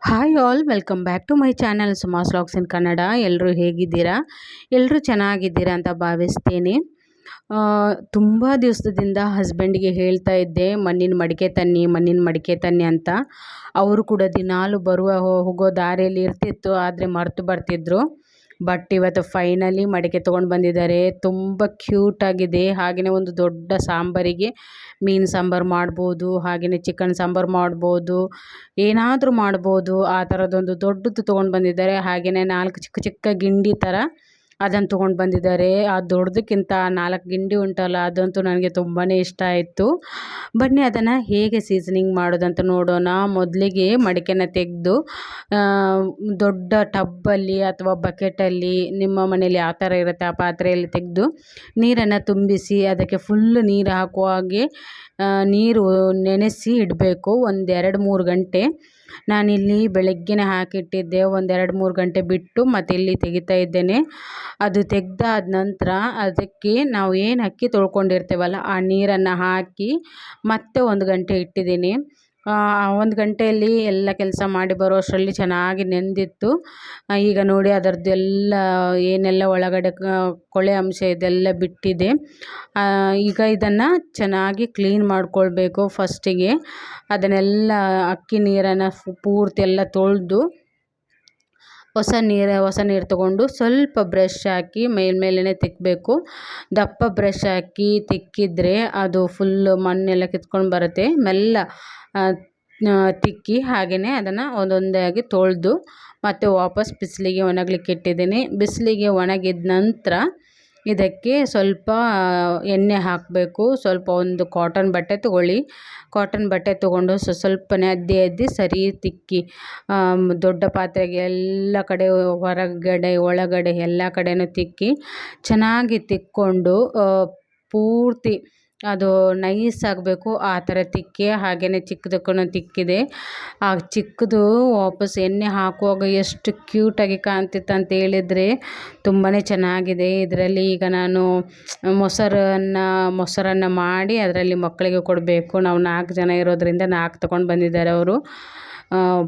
Hi all welcome back to my channel Suma's vlogs in Kannada. ಎಲ್ಲರೂ ಹೇಗಿದ್ದೀರಾ? ಎಲ್ಲರೂ ಚೆನ್ನಾಗಿದ್ದೀರಾ ಅಂತ ಭಾವಿಸ್ತೀನಿ. ತುಂಬ ದಿವಸದಿಂದ ಹಸ್ಬೆಂಡಿಗೆ ಹೇಳ್ತಾ ಇದ್ದೆ, ಮಣ್ಣಿನ ಮಡಿಕೆ ತನ್ನಿ ಅಂತ. ಅವರು ಕೂಡ ದಿನಾಲು ಬರುವ ಹೋಗೋ ದಾರಿಯಲ್ಲಿ ಇರ್ತಿತ್ತು, ಆದರೆ ಮರೆತು ಬರ್ತಿದ್ರು. ಬಟ್ ಇವತ್ತು ಫೈನಲಿ ಮಡಿಕೆ ತೊಗೊಂಡು ಬಂದಿದ್ದಾರೆ. ತುಂಬ ಕ್ಯೂಟಾಗಿದೆ. ಹಾಗೆಯೇ ಒಂದು ದೊಡ್ಡ ಸಾಂಬಾರಿಗೆ ಮೀನು ಸಾಂಬಾರು ಮಾಡ್ಬೋದು, ಹಾಗೆಯೇ ಚಿಕನ್ ಸಾಂಬಾರು ಮಾಡ್ಬೋದು, ಏನಾದರೂ ಮಾಡ್ಬೋದು. ಆ ಥರದೊಂದು ದೊಡ್ಡದು ತೊಗೊಂಡು ಬಂದಿದ್ದಾರೆ. ಹಾಗೆಯೇ 4 ಚಿಕ್ಕ ಚಿಕ್ಕ ಗಿಂಡಿ ಥರ ಅದನ್ನು ತೊಗೊಂಡು ಬಂದಿದ್ದಾರೆ. ಆ ದೊಡ್ಡದಕ್ಕಿಂತ 4 ಗಿಂಡಿ ಉಂಟಲ್ಲ, ಅದಂತೂ ನನಗೆ ತುಂಬಾ ಇಷ್ಟ ಆಯಿತು. ಬನ್ನಿ ಅದನ್ನು ಹೇಗೆ ಸೀಸನಿಂಗ್ ಮಾಡೋದಂತ ನೋಡೋಣ. ಮೊದಲಿಗೆ ಮಡಿಕೆನ ತೆಗೆದು ದೊಡ್ಡ ಟಬ್ಬಲ್ಲಿ ಅಥವಾ ಬಕೆಟಲ್ಲಿ, ನಿಮ್ಮ ಮನೇಲಿ ಯಾವ ಥರ ಇರುತ್ತೆ ಆ ಪಾತ್ರೆಯಲ್ಲಿ ತೆಗೆದು ನೀರನ್ನು ತುಂಬಿಸಿ ಅದಕ್ಕೆ ಫುಲ್ ನೀರು ಹಾಕುವ ಹಾಗೆ ನೀರು ನೆನೆಸಿ ಇಡಬೇಕು. ಒಂದು 2-3 ಗಂಟೆ. ನಾನಿಲ್ಲಿ ಬೆಳಗ್ಗೆನೇ ಹಾಕಿಟ್ಟಿದ್ದೆ. ಒಂದು 2-3 ಗಂಟೆ ಬಿಟ್ಟು ಮತ್ತೆ ಇಲ್ಲಿ ತೆಗಿತಾ ಇದ್ದೇನೆ. ಅದು ತೆಗೆದಾದ ನಂತರ ಅದಕ್ಕೆ ನಾವು ಏನು ಅಕ್ಕಿ ತೊಳ್ಕೊಂಡಿರ್ತೇವಲ್ಲ ಆ ನೀರನ್ನು ಹಾಕಿ ಮತ್ತೆ 1 ಗಂಟೆ ಇಟ್ಟಿದ್ದೀನಿ. 1 ಗಂಟೆಯಲ್ಲಿ ಎಲ್ಲ ಕೆಲಸ ಮಾಡಿ ಬರೋಷ್ಟರಲ್ಲಿ ಚೆನ್ನಾಗಿ ನೆಂದಿತ್ತು. ಈಗ ನೋಡಿ ಅದರದ್ದೆಲ್ಲ ಏನೆಲ್ಲ ಒಳಗಡೆ ಕೊಳೆ ಅಂಶ ಇದೆಲ್ಲ ಬಿಟ್ಟಿದೆ. ಈಗ ಇದನ್ನು ಚೆನ್ನಾಗಿ ಕ್ಲೀನ್ ಮಾಡ್ಕೊಳ್ಬೇಕು. ಫಸ್ಟಿಗೆ ಅದನ್ನೆಲ್ಲ ಅಕ್ಕಿ ನೀರನ್ನು ಪೂರ್ತಿ ಎಲ್ಲ ತೊಳೆದು ಹೊಸ ನೀರು ತಗೊಂಡು ಸ್ವಲ್ಪ ಬ್ರಷ್ ಹಾಕಿ ಮೇಲ್ಮೇಲೆ ತಿಕ್ಕಬೇಕು. ದಪ್ಪ ಬ್ರಷ್ ಹಾಕಿ ತಿಕ್ಕಿದರೆ ಅದು ಫುಲ್ಲು ಮಣ್ಣೆಲ್ಲ ಕಿತ್ಕೊಂಡು ಬರುತ್ತೆ. ಮೆಲ್ಲ ತಿಕ್ಕಿ ಹಾಗೆಯೇ ಅದನ್ನು ಒಂದೊಂದೇ ಆಗಿ ತೊಳೆದು ಮತ್ತು ವಾಪಸ್ ಬಿಸಿಲಿಗೆ ಒಣಗಲಿಕ್ಕೆ ಇಟ್ಟಿದ್ದೀನಿ. ಬಿಸಿಲಿಗೆ ಒಣಗಿದ ನಂತರ ಇದಕ್ಕೆ ಸ್ವಲ್ಪ ಎಣ್ಣೆ ಹಾಕಬೇಕು. ಸ್ವಲ್ಪ ಒಂದು ಕಾಟನ್ ಬಟ್ಟೆ ತೊಗೊಳ್ಳಿ. ಕಾಟನ್ ಬಟ್ಟೆ ತೊಗೊಂಡು ಸ್ವಲ್ಪನೇ ಅದ್ದಿ ಸರಿ ತಿಕ್ಕಿ ದೊಡ್ಡ ಪಾತ್ರೆಗೆ ಎಲ್ಲ ಕಡೆ ಹೊರಗಡೆ ಒಳಗಡೆ ಎಲ್ಲ ಕಡೆನೂ ತಿಕ್ಕಿ ಚೆನ್ನಾಗಿ ತಿಕ್ಕೊಂಡು ಪೂರ್ತಿ ಅದು ನೈಸ್ ಆಗಬೇಕು. ಆ ಥರ ತಿಕ್ಕಿ ಹಾಗೆಯೇ ಚಿಕ್ಕದಕ್ಕೂ ತಿಕ್ಕಿದೆ. ಆ ಚಿಕ್ಕದು ವಾಪಸ್ ಎಣ್ಣೆ ಹಾಕುವಾಗ ಎಷ್ಟು ಕ್ಯೂಟಾಗಿ ಕಾಣ್ತಿತ್ತು ಅಂತ ಹೇಳಿದರೆ ತುಂಬಾ ಚೆನ್ನಾಗಿದೆ. ಇದರಲ್ಲಿ ಈಗ ನಾನು ಮೊಸರನ್ನು ಮಾಡಿ ಅದರಲ್ಲಿ ಮಕ್ಕಳಿಗೆ ಕೊಡಬೇಕು. ನಾವು 4 ಜನ ಇರೋದರಿಂದ 4 ತೊಗೊಂಡು ಬಂದಿದ್ದಾರೆ ಅವರು.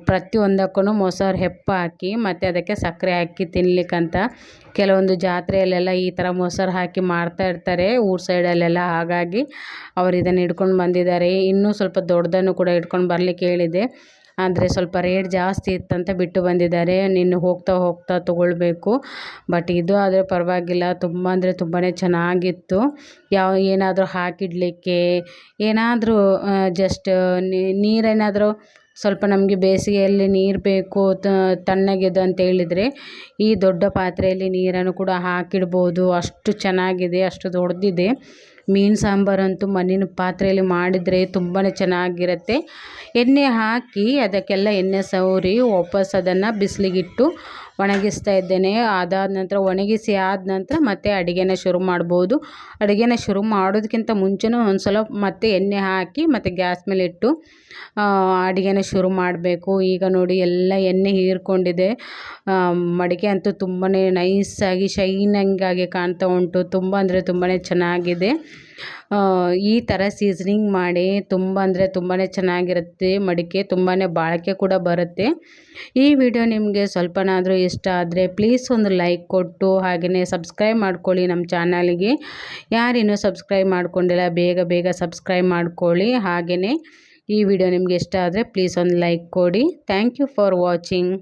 ಪ್ರತಿಯೊಂದಕ್ಕೂ ಮೊಸರು ಹಾಕಿ ಮತ್ತು ಅದಕ್ಕೆ ಸಕ್ಕರೆ ಹಾಕಿ ತಿನ್ನಲಿಕ್ಕಂತ. ಕೆಲವೊಂದು ಜಾತ್ರೆಯಲ್ಲೆಲ್ಲ ಈ ಥರ ಮೊಸರು ಹಾಕಿ ಮಾಡ್ತಾ ಇರ್ತಾರೆ ಊರ ಸೈಡಲ್ಲೆಲ್ಲ. ಹಾಗಾಗಿ ಅವರು ಇದನ್ನು ಹಿಡ್ಕೊಂಡು ಬಂದಿದ್ದಾರೆ. ಇನ್ನೂ ಸ್ವಲ್ಪ ದೊಡ್ಡದನ್ನು ಕೂಡ ಇಟ್ಕೊಂಡು ಬರಲಿಕ್ಕೆ ಹೇಳಿದೆ, ಆದರೆ ಸ್ವಲ್ಪ ರೇಟ್ ಜಾಸ್ತಿ ಇತ್ತಂತ ಬಿಟ್ಟು ಬಂದಿದ್ದಾರೆ. ನಿನ್ನ ಹೋಗ್ತಾ ತೊಗೊಳ್ಬೇಕು. ಬಟ್ ಇದು ಆದರೆ ಪರವಾಗಿಲ್ಲ, ತುಂಬ ಅಂದರೆ ತುಂಬಾ ಚೆನ್ನಾಗಿತ್ತು. ಏನಾದರೂ ಹಾಕಿಡಲಿಕ್ಕೆ, ಏನಾದರೂ ಜಸ್ಟ್ ನೀರೇನಾದರೂ ಸ್ವಲ್ಪ ನಮಗೆ ಬೇಸಿಗೆಯಲ್ಲಿ ನೀರು ಬೇಕು ತಣ್ಣಗಿದೆ ಅಂತ ಹೇಳಿದರೆ ಈ ದೊಡ್ಡ ಪಾತ್ರೆಯಲ್ಲಿ ನೀರನ್ನು ಕೂಡ ಹಾಕಿಡ್ಬೋದು. ಅಷ್ಟು ಚೆನ್ನಾಗಿದೆ, ಅಷ್ಟು ದೊಡ್ಡದಿದೆ. ಮೀನು ಸಾಂಬಾರಂತೂ ಮಣ್ಣಿನ ಪಾತ್ರೆಯಲ್ಲಿ ಮಾಡಿದರೆ ತುಂಬಾ ಚೆನ್ನಾಗಿರುತ್ತೆ. ಎಣ್ಣೆ ಹಾಕಿ ಅದಕ್ಕೆಲ್ಲ ಎಣ್ಣೆ ಸವರಿ ವಾಪಸ್ ಅದನ್ನು ಬಿಸಿಲಿಗಿಟ್ಟು ಒಣಗಿಸ್ತಾ ಇದ್ದೇನೆ. ಅದಾದ ನಂತರ ಒಣಗಿಸಿ ಆದ ನಂತರ ಮತ್ತೆ ಅಡುಗೆನ ಶುರು ಮಾಡ್ಬೋದು. ಅಡುಗೆನ ಶುರು ಮಾಡೋದಕ್ಕಿಂತ ಮುಂಚೆನೂ ಒಂದು ಸಲ ಮತ್ತೆ ಎಣ್ಣೆ ಹಾಕಿ ಮತ್ತು ಗ್ಯಾಸ್ ಮೇಲೆ ಇಟ್ಟು ಅಡುಗೆನ ಶುರು ಮಾಡಬೇಕು. ಈಗ ನೋಡಿ ಎಲ್ಲ ಎಣ್ಣೆ ಹೀರ್ಕೊಂಡಿದೆ. ಮಡಿಕೆ ಅಂತೂ ತುಂಬಾ ನೈಸಾಗಿ ಶೈನಿಂಗಾಗಿ ಕಾಣ್ತಾ ಉಂಟು. ತುಂಬ ಅಂದರೆ ತುಂಬಾ ಚೆನ್ನಾಗಿದೆ. ಈ ಥರ ಸೀಸನಿಂಗ್ ಮಾಡಿ ತುಂಬ ಅಂದರೆ ತುಂಬಾ ಚೆನ್ನಾಗಿರುತ್ತೆ. ಮಡಿಕೆ ತುಂಬಾ ಬಾಳಿಕೆ ಕೂಡ ಬರುತ್ತೆ. ಈ ವಿಡಿಯೋ ನಿಮಗೆ ಸ್ವಲ್ಪನಾದರೂ ಇಷ್ಟ ಆದರೆ ಪ್ಲೀಸ್ ಒಂದು ಲೈಕ್ ಕೊಟ್ಟು ಹಾಗೆಯೇ ಸಬ್ಸ್ಕ್ರೈಬ್ ಮಾಡ್ಕೊಳ್ಳಿ ನಮ್ಮ ಚಾನಲ್ಗೆ. ಯಾರಿನ್ನೂ ಸಬ್ಸ್ಕ್ರೈಬ್ ಮಾಡ್ಕೊಂಡಿಲ್ಲ ಬೇಗ ಸಬ್ಸ್ಕ್ರೈಬ್ ಮಾಡ್ಕೊಳ್ಳಿ. ಹಾಗೆಯೇ ಈ ವಿಡಿಯೋ ನಿಮಗೆ ಇಷ್ಟ ಆದರೆ ಪ್ಲೀಸ್ ಒಂದು ಲೈಕ್ ಕೊಡಿ. Thank you for watching.